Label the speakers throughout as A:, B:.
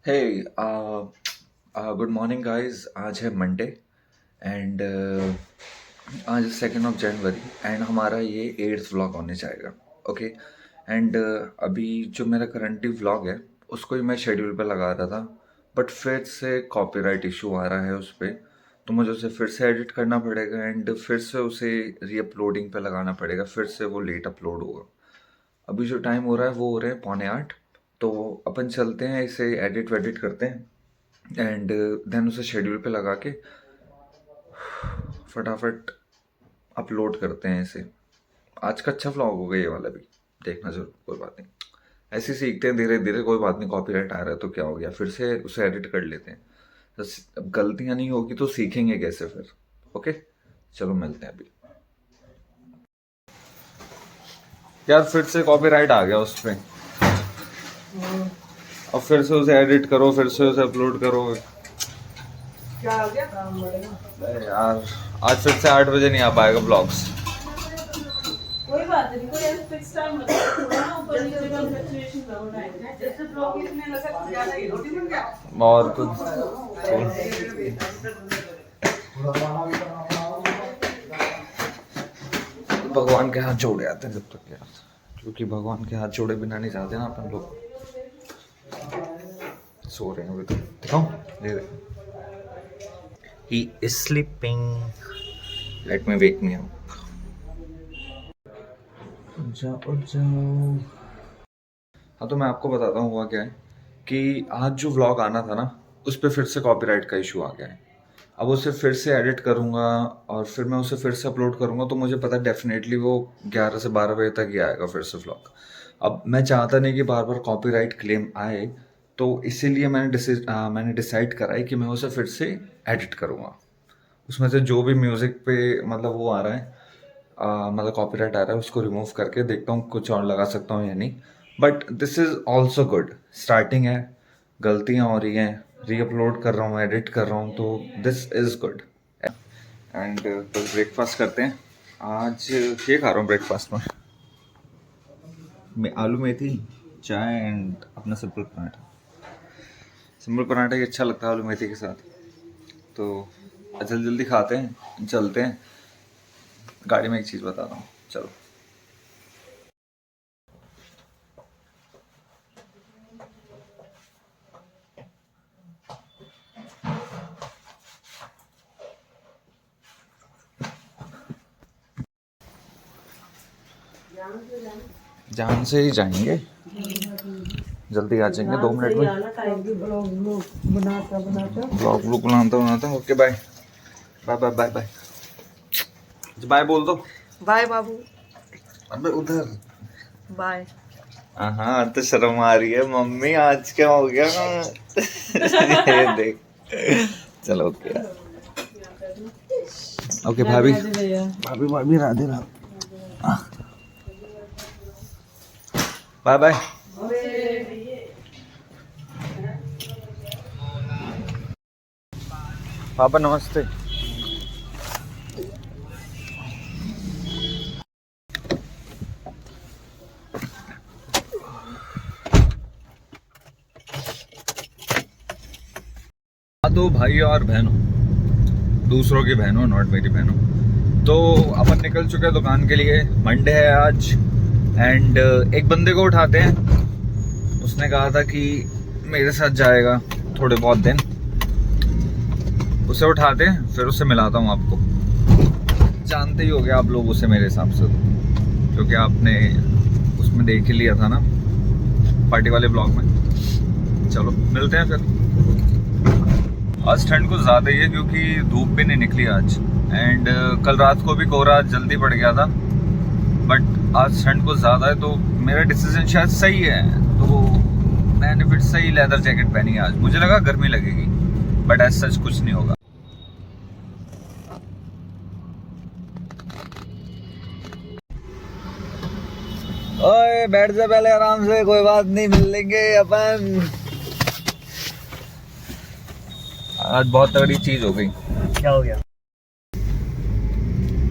A: हे good morning guys. आज है Monday and आज 2 जनवरी एंड हमारा ये 8th व्लॉग होने जाएगा। ओके एंड अभी जो मेरा करंटली व्लॉग है उसको ही मैं शेड्यूल पे लगा रहा था, बट फिर से कॉपीराइट इशू आ रहा है उस पर, तो मुझे उसे फिर से एडिट करना पड़ेगा एंड फिर से उसे री अपलोडिंग पे लगाना पड़ेगा, फिर से वो लेट अपलोड होगा। अभी जो टाइम हो रहा है वो हो रहे हैं 7:45, तो अपन चलते हैं, इसे एडिट वेडिट करते हैं एंड देन उसे शेड्यूल पे लगा के फटाफट अपलोड करते हैं इसे। आज का अच्छा व्लॉग होगा ये वाला भी, देखना जरूर। कोई बात नहीं, ऐसे ही सीखते हैं धीरे धीरे, कोई बात नहीं। कॉपीराइट आ रहा है तो क्या हो गया, फिर से उसे एडिट कर लेते हैं। बस अब गलतियां नहीं होगी तो सीखेंगे कैसे फिर। ओके चलो मिलते हैं अभी। यार फिर से कॉपीराइट आ गया उस पर, अब फिर से उसे एडिट करो, फिर से उसे अपलोड करो।
B: क्या आ गया काम बढ़ेगा।
A: अरे यार आज फिर से 8 बजे नहीं आ पाएगा ब्लॉग्स।
B: कोई बात नहीं, कोई ऐसा फिक्स टाइम मत रखो ना, ऊपर नीचे का फ्लक्चुएशन ना हो टाइम में। जैसे ब्लॉग इसमें लगा कुछ ज्यादा ही रोटी बन गया
A: और कुछ भगवान के हाथ जोड़े आते हैं जब तक यार, क्योंकि भगवान के हाथ जोड़े बिना नहीं जाते ना अपन लोग। सो रहे हैं अभी तो, दिखाओ ये he is sleeping, let me wake me up। जाओ जाओ। हाँ तो मैं आपको बताता हूँ हुआ क्या है कि आज जो व्लॉग आना था ना उस पर फिर से कॉपीराइट का इशू आ गया है। अब उसे फिर से एडिट करूँगा और फिर मैं उसे फिर से अपलोड करूँगा, तो मुझे पता है डेफिनेटली वो 11 से 12 बजे तक ही आएगा फिर से व्लॉग। अब मैं चाहता नहीं कि बार बार कॉपीराइट क्लेम आए, तो इसीलिए मैंने डिसाइड करा है कि मैं उसे फिर से एडिट करूँगा। उसमें से जो भी म्यूज़िक पे मतलब वो आ रहा है, मतलब कॉपीराइट आ रहा है, उसको रिमूव करके देखता हूँ कुछ और लगा सकता हूँ या नहीं। But this is also good, starting है, गलतियाँ हो रही हैं, री अपलोड कर रहा हूँ, एडिट कर रहा हूँ, तो दिस इज़ गुड। एंड बस ब्रेकफास्ट करते हैं। आज ये खा रहा हूँ ब्रेकफास्ट में, आलू मेथी, चाय एंड अपना सिंपल पराठा। सिंपल पराठा ही अच्छा लगता है आलू मेथी के साथ। तो जल्दी जल्दी खाते हैं, चलते हैं। गाड़ी में एक चीज़ बता रहा हूँ, चलो। जान से ही जाएंगे, जल्दी आ जाएंगे 2 मिनट में। ब्लॉग व्लॉग बनाता हूँ। Okay bye bye bye bye bye bye बोल दो।
B: बाय बाबू,
A: अबे उधर
B: बाय।
A: हाँ तो शर्म आ रही है मम्मी, आज क्या हो गया। ये देख, चलो ओके ओके। भाभी भाभी भाभी राधे राधे, बाय बाय। पापा नमस्ते। तो भाइयों और बहनों, दूसरों की बहनों, नॉट मेरी बहनों, तो अपन निकल चुके हैं दुकान के लिए। मंडे है आज एंड एक बंदे को उठाते हैं। उसने कहा था कि मेरे साथ जाएगा थोड़े बहुत दिन, उसे उठाते हैं फिर उससे मिलाता हूँ आपको। जानते ही हो गया आप लोग उसे मेरे हिसाब से, क्योंकि आपने उसमें देख ही लिया था ना पार्टी वाले ब्लॉग में। चलो मिलते हैं फिर। आज ठंड कुछ ज़्यादा ही है क्योंकि धूप भी नहीं निकली आज एंड कल रात को भी कोहरा जल्दी पड़ गया था, बट आज ठंड कुछ ज़्यादा है, तो मेरा डिसीजन शायद सही है। तो मैंने फिर सही लेदर जैकेट पहनी है आज। मुझे लगा गर्मी लगेगी, बट ऐसा सच कुछ नहीं होगा। ओए बैठ जा पहले आराम से, कोई बात नहीं, मिल लेंगे अपन। आज बहुत तगड़ी चीज हो गई।
B: क्या हो गया?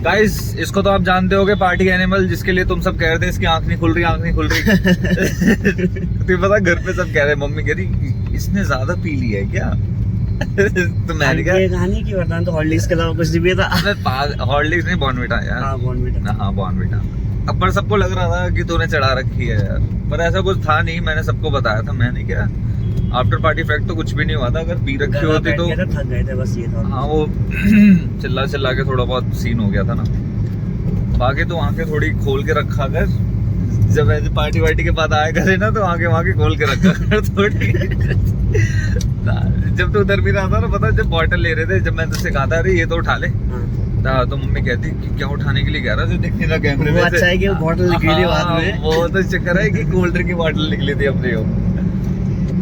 A: गाइस इसको तो आप जानते होगे, पार्टी एनिमल, जिसके लिए तुम सब कह रहे थे इसकी आंख नहीं खुल रही, आंख नहीं खुल रही। तुम्हें पता घर पे सब कह रहे, मम्मी कह रही इसने ज्यादा पी लिया है क्या? तो मैंने कहा
C: ये कहानी की बताऊं तो हॉर्लिक्स के अलावा कुछ नहीं पिया था।
A: हॉर्लिक्स नहीं, बॉर्नविटा यार।
C: हाँ बॉर्नविटा।
A: हाँ बॉर्नविटा। अब पर सबको लग रहा था कि तूने चढ़ा रखी है यार, पर ऐसा कुछ था नहीं। मैंने सबको बताया था, मैंने क्या आफ्टर पार्टी इफेक्ट तो कुछ भी नहीं हुआ था। अगर पी रखी होती तो
C: थक गए थे बस, ये था।
A: हाँ वो चिल्ला चिल्ला के थोड़ा बहुत सीन हो गया था ना। बाकी तो आंखें थोड़ी खोल के रखा कर, जब ऐसे पार्टी वार्टी के बाद आया करे ना तो आंखें वहां के खोल के रखा कर थोड़ी। जब तो उधर भी रहा था ना, पता जब बॉटल ले रहे थे, जब मैं तुझसे कहा था अरे ये तो उठा ले, तो मम्मी कहती कि क्या उठाने के लिए कह रहा है, जो दिख नहीं रहा कैमरे में।
C: अच्छा है कि वो बॉटल निकली थी बाद में।
A: वो तो चक्कर है कि कोल्ड ड्रिंक की बॉटल निकली थी अपनी।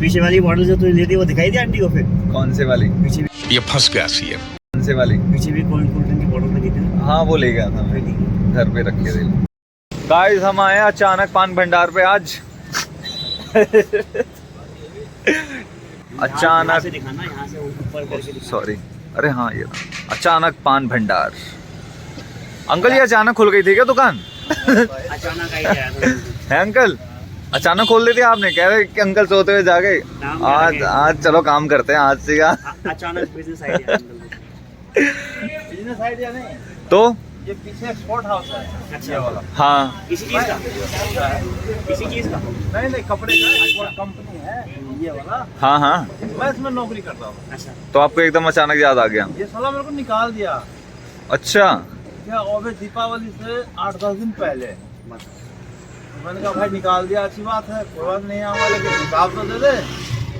C: पीछे वाली बॉटल जो तूने ली थी वो दिखाई दी आंटी को फिर?
A: कौन से वाली?
C: पीछे
D: ये फंस गया सी है।
A: कौन से वाली?
C: पीछे भी कोल्ड ड्रिंक की बॉटल लगी थी।
A: हाँ वो ले गया था मैं, घर पे रखे थे। गाइस हम आए अचानक पान भंडार पे आज। अचानक
C: दिखाना, यहाँ से ऊपर करके दिखाना।
A: सॉरी, अरे हाँ ये अचानक पान भंडार। अंकल ये अचानक खुल गई थी क्या दुकान?
C: अचानक आई
A: है अंकल? अचानक खोल दी थी आपने? कह रहे कि अंकल सोते हुए जागे। आज चलो काम करते हैं आज से।
C: अचानक बिजनेस आइडिया।
B: बिजनेस आइडिया नहीं,
A: तो
B: ये पीछे एक्सपोर्ट हाउस है।
C: अच्छा
B: वाला?
A: हाँ
C: किसी चीज का? किसी चीज का?
B: नहीं कपड़े का एक्सपोर्ट कंपनी है ये वाला।
A: हाँ हाँ।
B: मैं इसमें नौकरी करता हूँ।
C: अच्छा,
A: तो आपको एकदम अचानक याद आ गया?
B: ये साला मेरे को निकाल दिया।
A: अच्छा।
B: क्या और दीपावली से 8-10 दिन पहले मैंने कहा भाई निकाल दिया, अच्छी बात है, कोई बात नहीं आऊँगा, लेकिन हिसाब तो दे दे।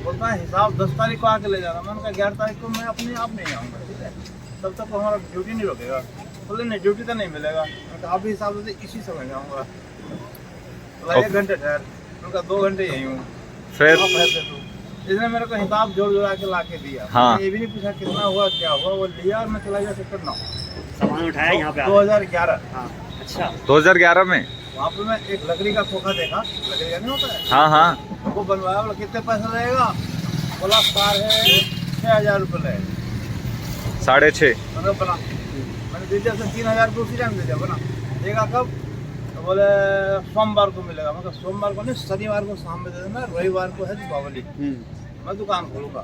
B: बोलता है हिसाब 10 तारीख को आके ले जाना। मैंने कहा 11 तारीख को मैं अपने आप नहीं आऊँगा, ठीक है, तब तक हमारा ड्यूटी नहीं रुकेगा। बोले नहीं ड्यूटी तो नहीं मिलेगा। मैंने कहा आप भी हिसाब दे, इसी समय जाऊँगा। बोला 1 घंटे ठहर। मैंने कहा 2 घंटे यही हूँ।
A: फिर
B: इसने मेरे को हिसाब जोड़ जोड़ा के ला के दिया।
A: हाँ।
B: ये भी नहीं पूछा कितना हुआ क्या हुआ, वो लिया और मैं चला गया सेक्टर 9।
C: सामान उठाया यहाँ पे
B: 2011।
C: हाँ। अच्छा,
A: 2011 में?
B: वहाँ पे मैं एक लकड़ी का खोखा देखा, लकड़ी का नहीं होता है,
A: हाँ हाँ।
B: वो बनवाया। बोला कितने पैसे लगेगा? बोला साढ़े 6,000 रुपये लगेगा।
A: 6.5?
B: मैंने बना, मैंने दे दिया, 3,000 रुपये उसी टाइम दे दिया। बना देगा कब? तो बोले सोमवार को मिलेगा। मैं कहा सोमवार को नहीं, शनिवार को शाम में दे देना, रविवार को है दीपावली, मैं दुकान खोलूँगा।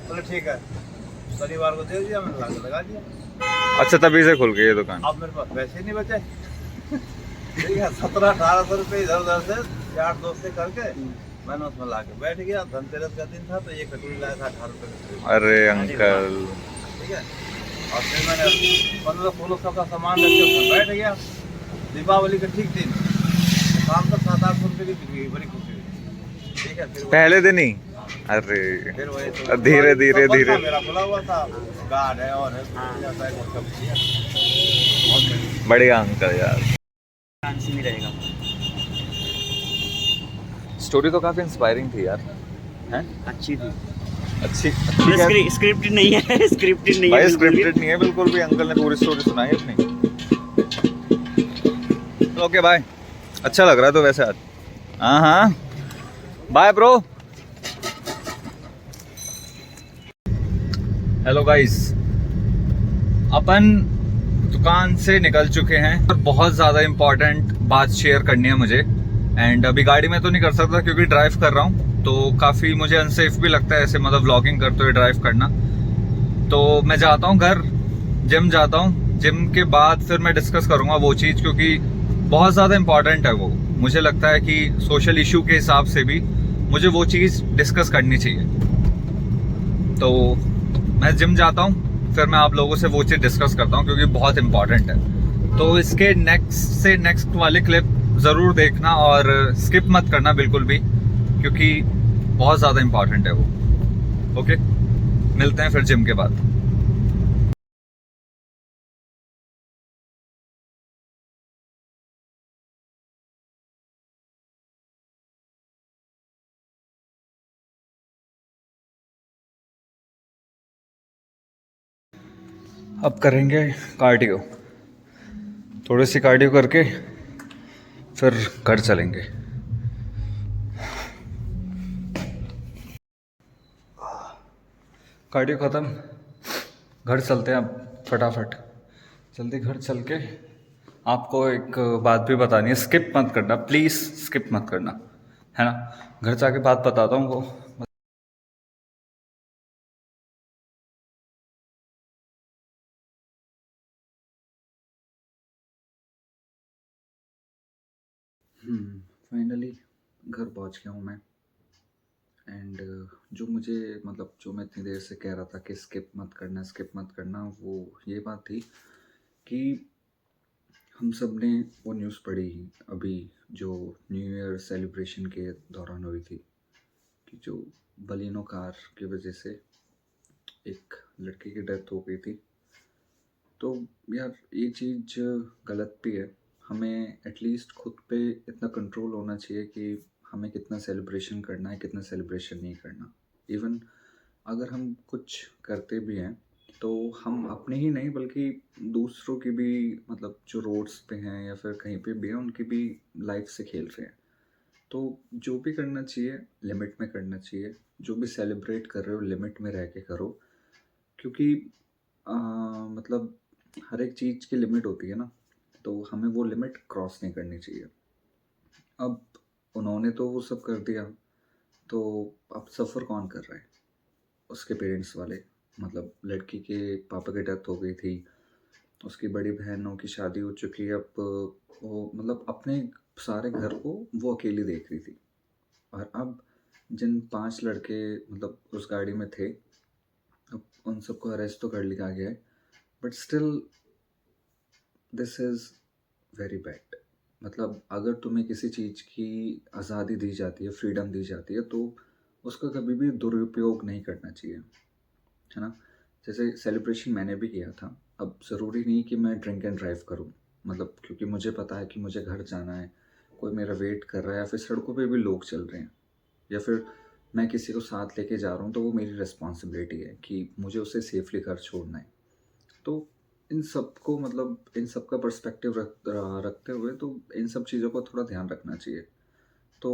B: बोले ठीक है, शनिवार को दे दिया, मैंने लाके लगा दिया।
A: अच्छा तभी से खुल गई ये दुकान?
B: अब मेरे पास पैसे नहीं बचे। ठीक है, 1700-1800 रुपये इधर उधर से यार दोस्त से करके मैंने उसमें ला के बैठ गया। धनतेरस का दिन था तो ये कटोरी लाया था 18 रुपये का।
A: अरे अंकल।
B: ठीक है, और फिर मैंने 1500-1600 का सामान रख के उसमें बैठ गया। दीपावली का ठीक दिन शाम तक 700-800 रुपये की बिक्री हुई, बड़ी खुशी हुई। ठीक है, फिर
A: पहले दिन ही? अरे
B: फिर वही तो
A: धीरे धीरे धीरे।
B: मेरा खुला हुआ था, गार्ड है और है, जाता है वो सब किया। बहुत बढ़िया।
A: बढ़िया अंकल यार।
C: चांस नहीं रहेगा।
A: स्टोरी तो काफी इंस्पायरिंग थी यार। हैं?
C: अच्छी थी।
A: अच्छी
C: स्क्रिप्टेड नहीं है, स्क्रिप्टेड नहीं है।
A: भाई स्क्रिप्टेड नहीं है बिल्कुल भी। अंकल ने पूरी स्टोरी सुनाई अपनी। Okay bye. अच्छा लग रहा है तो वैसे आज। हाँ हाँ बाय ब्रो। हेलो गाइस, अपन दुकान से निकल चुके हैं और बहुत ज़्यादा इम्पोर्टेंट बात शेयर करनी है मुझे। एंड अभी गाड़ी में तो नहीं कर सकता क्योंकि ड्राइव कर रहा हूँ, तो काफ़ी मुझे अनसेफ भी लगता है ऐसे, मतलब व्लॉगिंग करते हुए ड्राइव करना। तो मैं जाता हूँ घर, जिम जाता हूँ। जिम के बाद फिर मैं डिस्कस करूँगा वो चीज़, क्योंकि बहुत ज़्यादा इम्पॉर्टेंट है वो। मुझे लगता है कि सोशल इशू के हिसाब से भी मुझे वो चीज़ डिस्कस करनी चाहिए। तो मैं जिम जाता हूँ, फिर मैं आप लोगों से वो चीज़ डिस्कस करता हूँ क्योंकि बहुत इम्पॉर्टेंट है। तो इसके नेक्स्ट वाले क्लिप ज़रूर देखना और स्किप मत करना बिल्कुल भी, क्योंकि बहुत ज़्यादा इम्पॉर्टेंट है वो। ओके, मिलते हैं फिर जिम के बाद। अब करेंगे कार्डियो, थोड़ी सी कार्डियो करके फिर घर चलेंगे। कार्डियो ख़त्म, घर चलते हैं अब फटाफट। जल्दी घर चल के आपको एक बात भी बतानी है, स्किप मत करना प्लीज़, स्किप मत करना, है ना। घर जाके बात बताता हूँ वो। फाइनली घर पहुंच गया हूँ मैं। एंड जो मुझे मतलब जो मैं इतनी देर से कह रहा था कि स्किप मत करना, वो ये बात थी कि हम सब ने वो न्यूज़ पढ़ी अभी, जो न्यू ईयर सेलिब्रेशन के दौरान हुई थी, कि जो बलिनो कार की वजह से एक लड़की की डेथ हो गई थी। तो यार ये चीज़ गलत भी है। हमें एटलीस्ट खुद पे इतना कंट्रोल होना चाहिए कि हमें कितना सेलिब्रेशन करना है, कितना सेलिब्रेशन नहीं करना। इवन अगर हम कुछ करते भी हैं तो हम अपने ही नहीं बल्कि दूसरों की भी, मतलब जो रोड्स पे हैं या फिर कहीं पे भी हैं, उनकी भी लाइफ से खेल रहे हैं। तो जो भी करना चाहिए लिमिट में करना चाहिए। जो भी सेलिब्रेट कर रहे हो लिमिट में रह के करो, क्योंकि मतलब हर एक चीज़ की लिमिट होती है ना, तो हमें वो लिमिट क्रॉस नहीं करनी चाहिए। अब उन्होंने तो वो सब कर दिया, तो अब सफ़र कौन कर रहा है? उसके पेरेंट्स वाले। मतलब लड़की के पापा की डेथ हो गई थी, उसकी बड़ी बहनों की शादी हो चुकी है, अब वो मतलब अपने सारे घर को वो अकेली देख रही थी। और अब जिन 5 लड़के मतलब उस गाड़ी में थे, अब उन सबको अरेस्ट तो कर लिया गया है, but still this is very bad. मतलब अगर तुम्हें किसी चीज़ की आज़ादी दी जाती है, फ्रीडम दी जाती है, तो उसका कभी भी दुरुपयोग नहीं करना चाहिए, है ना? जैसे सेलिब्रेशन मैंने भी किया था। अब ज़रूरी नहीं कि मैं ड्रिंक एंड ड्राइव करूँ, मतलब क्योंकि मुझे पता है कि मुझे घर जाना है, कोई मेरा वेट कर रहा है, या फिर सड़कों पे भी लोग चल रहे हैं, या फिर मैं किसी को साथ लेके जा रहा हूँ, तो वो मेरी रिस्पॉन्सिबिलिटी है कि मुझे उसे सेफली घर छोड़ना है। तो इन सबको मतलब इन सब का पर्सपेक्टिव रखते हुए तो इन सब चीज़ों का थोड़ा ध्यान रखना चाहिए। तो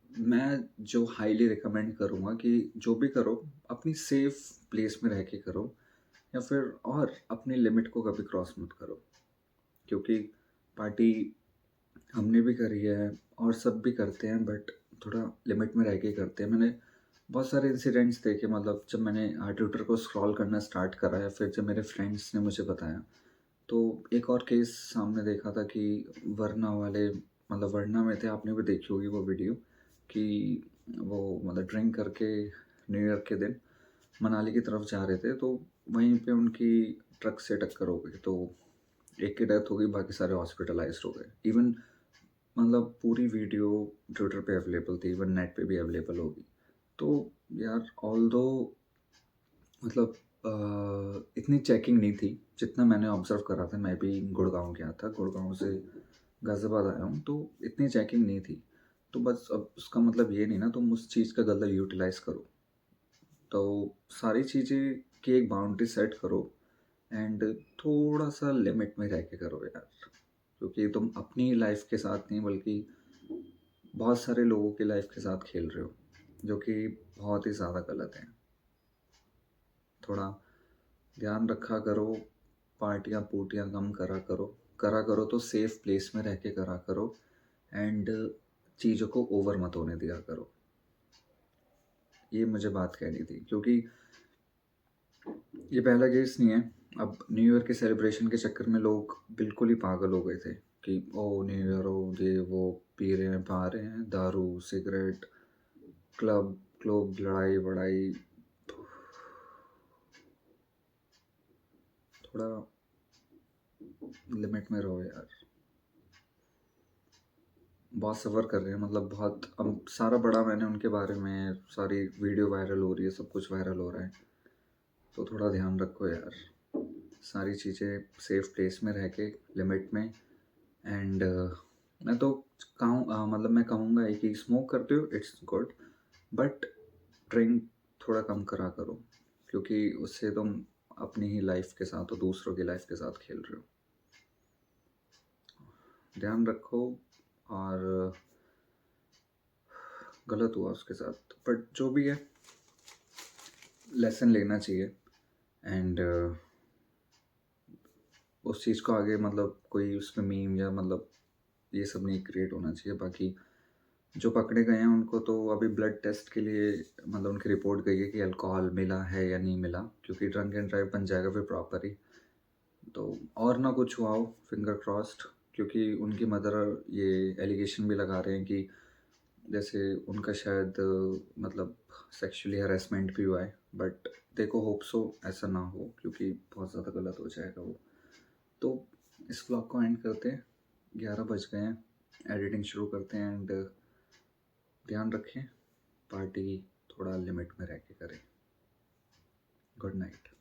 A: मैं जो हाईली रिकमेंड करूँगा कि जो भी करो अपनी सेफ प्लेस में रह के करो, या फिर और अपनी लिमिट को कभी क्रॉस मत करो, क्योंकि पार्टी हमने भी करी है और सब भी करते हैं, बट थोड़ा लिमिट में रह के करते हैं। मैंने बहुत सारे इंसिडेंट्स देखे, मतलब जब मैंने ट्विटर को स्क्रॉल करना स्टार्ट करा या फिर जब मेरे फ्रेंड्स ने मुझे बताया, तो एक और केस सामने देखा था कि वरना वाले, मतलब वरना में थे, आपने भी देखी होगी वो वीडियो, कि वो मतलब ड्रिंक करके न्यू ईयर के दिन मनाली की तरफ जा रहे थे, तो वहीं पे उनकी ट्रक से टक्कर हो गई, तो एक की डेथ हो गई, बाकी सारे हॉस्पिटलाइज्ड हो गए। इवन मतलब पूरी वीडियो ट्विटर पे अवेलेबल थी, इवन नेट पे भी अवेलेबल होगी। तो यार ऑल्दो मतलब इतनी चेकिंग नहीं थी जितना मैंने ऑब्ज़र्व करा था। मैं भी गुड़गांव गया था, गुड़गांव से गाज़ियाबाद आया हूँ, तो इतनी चेकिंग नहीं थी। तो बस अब उसका मतलब ये नहीं ना तुम उस चीज़ का गलत यूटिलाइज़ करो। तो सारी चीज़ें की एक बाउंड्री सेट करो, एंड थोड़ा-सा लिमिट में रह के करो यार। क्योंकि तुम अपनी लाइफ़ के साथ नहीं बल्कि बहुत सारे लोगों की लाइफ़ के साथ खेल रहे हो, जो कि बहुत ही ज़्यादा गलत है। थोड़ा ध्यान रखा करो, पार्टियाँ-पूर्टियाँ कम करा करो तो सेफ प्लेस में रह के करा करो, एंड चीज़ों को ओवर मत होने दिया करो। ये मुझे बात कहनी थी, क्योंकि ये पहला केस नहीं है। अब न्यू ईयर के सेलिब्रेशन के चक्कर में लोग बिल्कुल ही पागल हो गए थे कि ओह न्यू ईयर हो, ये वो पी रहे हैं, पा रहे हैं, दारू, सिगरेट, क्लब, लड़ाई-वड़ाई। थोड़ा लिमिट में रहो यार। बहुत सफ़र कर रहे हैं, मतलब बहुत, अब सारा बड़ा मैंने उनके बारे में सारी वीडियो वायरल हो रही है, सब कुछ वायरल हो रहा है, तो थोड़ा ध्यान रखो यार। सारी चीज़ें सेफ प्लेस में रह के लिमिट में। एंड मैं तो मतलब मैं कहूँगा ही कि स्मोक करते हो इट्स गुड, बट ड्रिंक थोड़ा कम करा करो, क्योंकि उससे तुम अपनी ही लाइफ के साथ और दूसरों की लाइफ के साथ खेल रहे हो। ध्यान रखो। और गलत हुआ उसके साथ, बट जो भी है लेसन लेना चाहिए, एंड उस चीज़ को आगे मतलब कोई उसमें मीम या मतलब ये सब नहीं क्रिएट होना चाहिए। बाकी जो पकड़े गए हैं उनको तो अभी ब्लड टेस्ट के लिए मतलब उनकी रिपोर्ट गई है कि अल्कोहल मिला है या नहीं मिला, क्योंकि ड्रंक एंड ड्राइव बन जाएगा फिर प्रॉपर ही। तो और ना कुछ हुआ हो, फिंगर क्रॉस्ड, क्योंकि उनकी मदर ये एलिगेशन भी लगा रहे हैं कि जैसे उनका शायद मतलब सेक्सुअली हरेसमेंट भी हुआ है, बट देखो होप सो ऐसा ना हो क्योंकि बहुत ज़्यादा गलत हो जाएगा वो। तो इस व्लॉग को एंड करते हैं, 11 बज गए हैं, एडिटिंग शुरू करते हैं एंड ध्यान रखें पार्टी थोड़ा लिमिट में रह के करें। Good night.